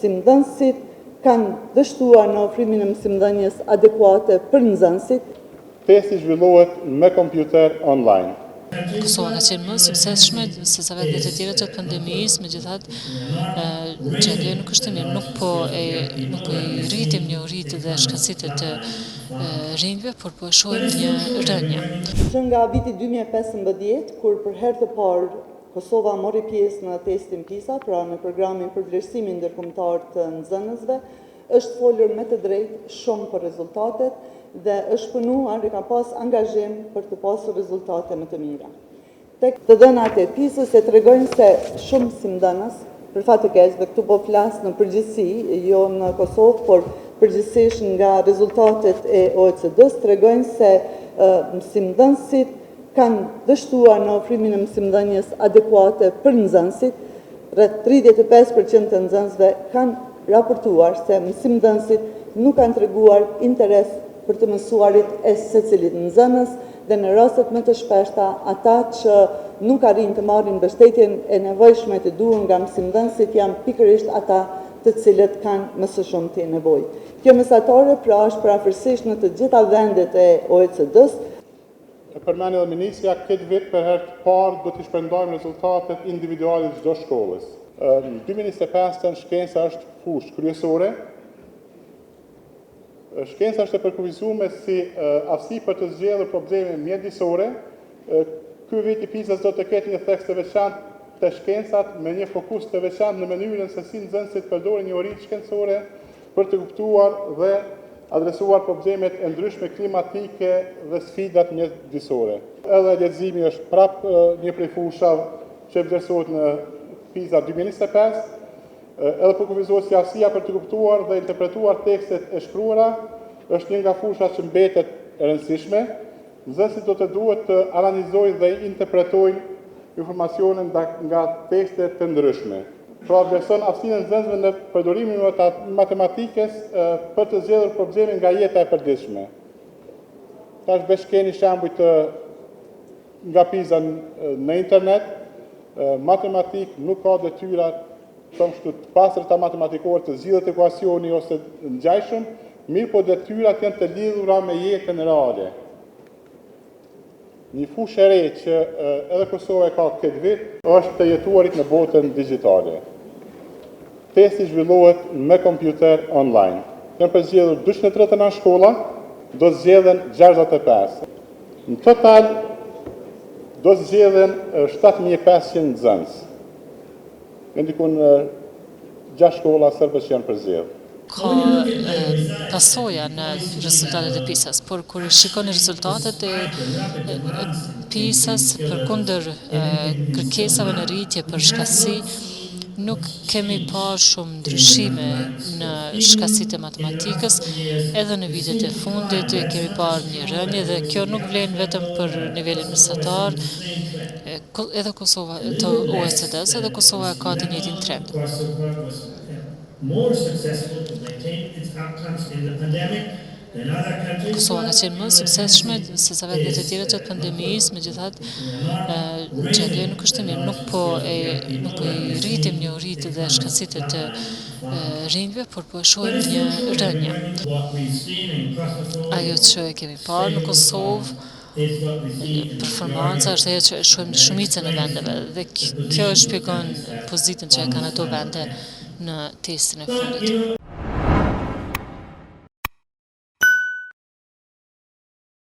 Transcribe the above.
mësimdhënësit kanë dështuar në ofrimin e mësimdhënies adekuate për nxënësit. Testi zhvillohet me kompjuter online. Kosova ka qenë më suksesshme se sa vendet e tjera gjatë pandemisë, megjithatë gjendja nuk është e mirë, nuk po i rritim njohuritë dhe shkatësitë të rinjve, por po shohim një rënje. Që nga viti 2015, kur për herë të parë Kosova mori pjesë në testin PISA, pra në programin për vlerësimin ndërkombëtar të nxënësve, është folur me të drejtë shumë për rezultatet dhe është punuar, ka pas angazhim për të pasur rezultate më të mira. Tek të dhënat e PISA-s tregojnë se shumë mësimdhënës, për fat të keq, dhe këtu po flas në përgjithësi, jo në Kosovë, por përgjithsisht nga rezultatet e OECD-s, tregojnë se mësimdhënësit kanë dështuar në ofrimin e mësimdhënies adekuate për nxënësit. Rreth 35% të nxënësve kanë raportuar se mësimdhënësit nuk kanë treguar interes për të mësuarit e secilit nxënës dhe në rastet më të shpeshta ata që nuk arrin të marrin mbështetjen e nevojshme të duhur nga mësimdhënësit janë pikërisht ata të cilët kanë më së shumti nevojë. Kjo mesatare pra është parafërsisht në të gjitha vendet e OECD-s. Përmendja e ministrja këtë vit për herë të parë do të shpërndajmë rezultatet individuale të çdo shkollës. Në 2025 shkenca është fushë kryesore. Shkenca është e përkufizuar si aftësi për të zgjedhur probleme mjedisore. Ky vit i PISA do të ketë një theks të veçantë të shkencat me një fokus të veçantë në mënyrën se si nxënësit përdorin njohuritë shkencore për të kuptuar dhe adresuar problemet e ndryshme klimatike dhe sfidat mjedisore. Edhe lexiimi është prapë një prej fushave që vlerësohet në PISA 2025. Edhe për kufizohet si aftësia për të kuptuar dhe interpretuar tekstet e shkruara, është një nga fushat që mbetet e rëndësishme. Nxënësit do të duhet të analizojnë dhe interpretojnë informacionin nga tekste të ndryshme. Pra vlerëson aftësinë e nxënësve në përdorimin e matematikës për të zgjedhur probleme nga jeta e përditshme. Tash veç keni shembuj nga PISA në internet, matematik nuk ka detyra të pastërta matematikore të zgjidhet ekuacioni ose ngjajshëm, mirë po detyrat janë të lidhura me jetën reale. Një fushë e re që edhe Kosova ka këtë vit është të jetuarit në botën digjitale. Testi zhvillohet me kompjuter online. Janë përzgjedhur 239 shkolla, do zgjedhen 65. Në total do zgjedhen 7500 nxënës. Ndikon 6 shkolla serbe që janë përzgjedhur. Ka pasoja në rezultatet e PISA-s, por kur shikoni rezultatet e PISA-s përkundër kërkesave në rritje për shkasi, nuk kemi parë shumë ndryshime në shkasitë e matematikës, edhe në vitet e fundit kemi parë një rënje dhe kjo nuk vlen vetëm për nivelin mesatar, edhe Kosova të OECD-s, edhe Kosova ka të njëjtin trend. Kosova ka qenë më suksesshme se sa vendet e tjera gjatë pandemisë, megjithatë gjendja nuk është e mirë, nuk po i rritim njohuritë dhe shkatësitë të rinjve, por po shohim një rënje. Ajo që kemi parë në Kosovë, performanca është ajo që shohim në shumicën e vendeve dhe kjo shpjegon pozitën që e kanë ato vende në testin e fundit.